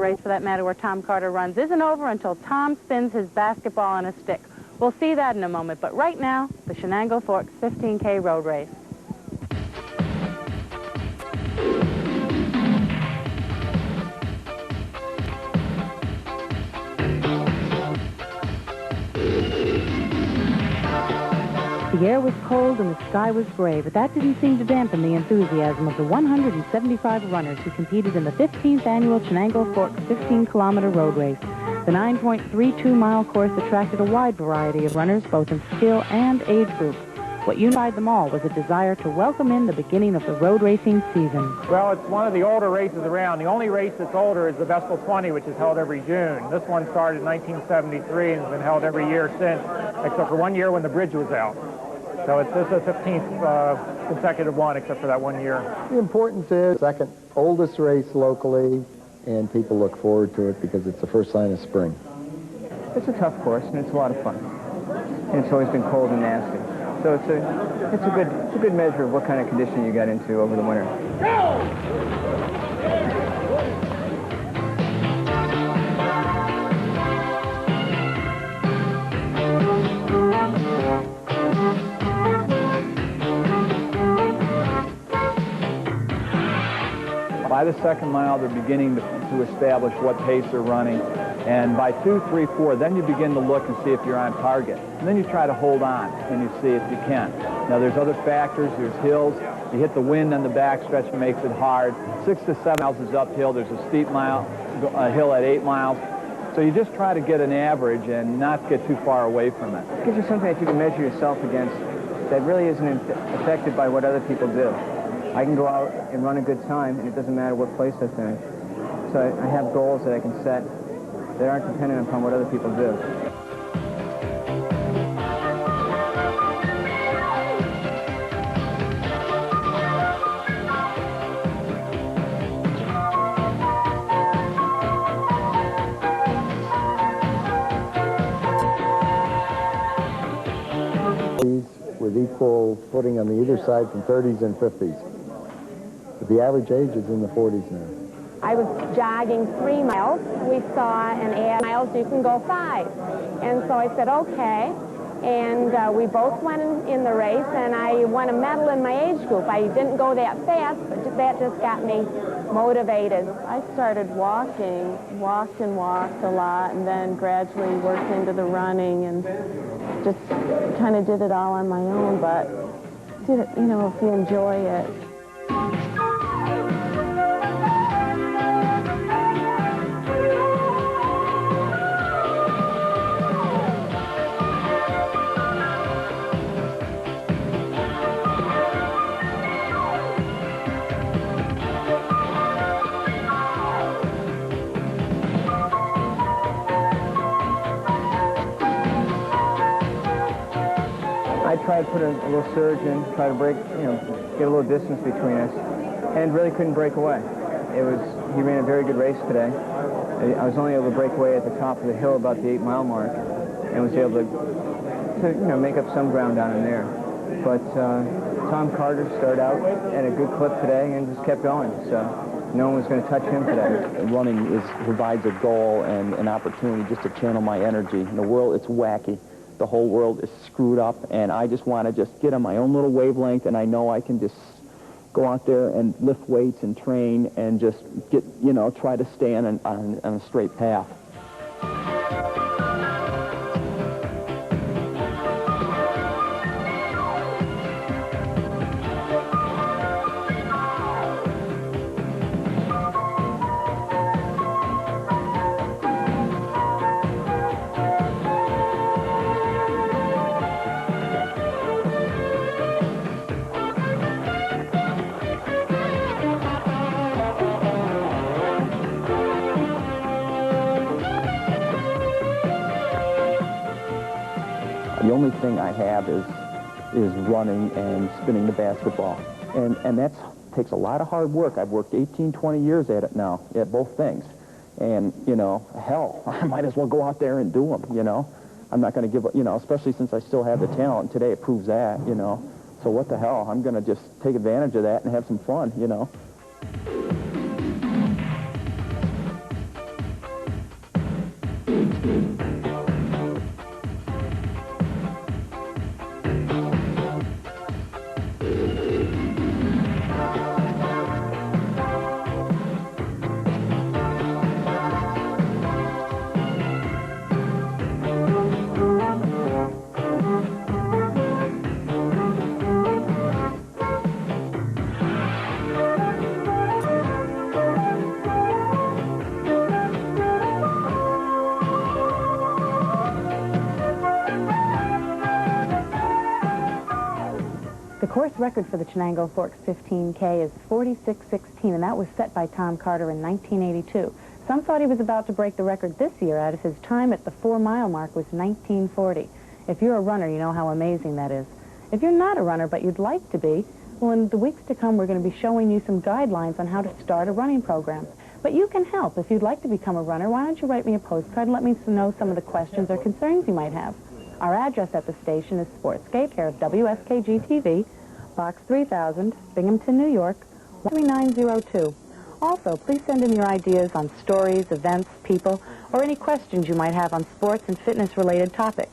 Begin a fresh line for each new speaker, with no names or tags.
race, for that matter, where Tom Carter runs isn't over until Tom spins his basketball on a stick. We'll see that in a moment, but right now, the Shenango Forks 15K road race. The air was cold and the sky was gray, but that didn't seem to dampen the enthusiasm of the 175 runners who competed in the 15th Annual-Chenango Forks 15-kilometer road race. The 9.32-mile course attracted a wide variety of runners, both in skill and age group. What unified them all was a desire to welcome in the beginning of the road racing season.
Well, it's one of the older races around. The only race that's older is the Vestal 20, which is held every June. This one started in 1973 and has been held every year since, except for 1 year when the bridge was out. So this is the 15th consecutive one, except for that 1 year.
The importance is second oldest race locally, and people look forward to it because it's the first sign of spring.
It's a tough course, and it's a lot of fun. And it's always been cold and nasty. So it's a good measure of what kind of condition you got into over the winter.
By the second mile, they're beginning to establish what pace they're running. And by 2, 3, 4, then you begin to look and see if you're on target. And then you try to hold on and you see if you can. Now, there's other factors. There's hills. You hit the wind on the backstretch, makes it hard. 6 to 7 miles is uphill. There's a steep hill at 8 miles. So you just try to get an average and not get too far away from it.
It gives you something that you can measure yourself against that really isn't affected by what other people do. I can go out and run a good time, and it doesn't matter what place I finish. So I have goals that I can set that aren't dependent upon what other people do.
With equal footing on the either side from 30s and 50s. But the average age is in the 40s now.
I was jogging 3 miles. We saw an ad, miles you can go 5. And so I said, okay. And we both went in the race, and I won a medal in my age group. I didn't go that fast, but that just got me motivated. I started walking, walked and walked a lot, and then gradually worked into the running, and just kind of did it all on my own, but did it, you know, if you enjoy it.
I tried to put a little surge in, try to break, get a little distance between us, and really couldn't break away. He ran a very good race today. I was only able to break away at the top of the hill about the 8-mile mark, and was able to make up some ground down in there. But Tom Carter started out at a good clip today and just kept going, so no one was going to touch him today.
Running provides a goal and an opportunity just to channel my energy. In the world, it's wacky. The whole world is screwed up, and I just want to just get on my own little wavelength, and I know I can just go out there and lift weights and train and just get, try to stay on a straight path. The only thing I have is running and spinning the basketball. And that takes a lot of hard work. I've worked 18, 20 years at it now, at both things. And, hell, I might as well go out there and do them, I'm not going to give up, especially since I still have the talent. Today it proves that, So what the hell? I'm going to just take advantage of that and have some fun,
course record for the Chenango Forks 15K is 46:16, and that was set by Tom Carter in 1982. Some thought he was about to break the record this year, as his time at the 4-mile mark was 19:40. If you're a runner, you know how amazing that is. If you're not a runner, but you'd like to be, well, in the weeks to come, we're going to be showing you some guidelines on how to start a running program. But you can help. If you'd like to become a runner, why don't you write me a postcard and let me know some of the questions or concerns you might have. Our address at the station is Sportscape, care of WSKG TV, Box 3000, Binghamton, New York, 13902. Also, please send in your ideas on stories, events, people, or any questions you might have on sports and fitness-related topics.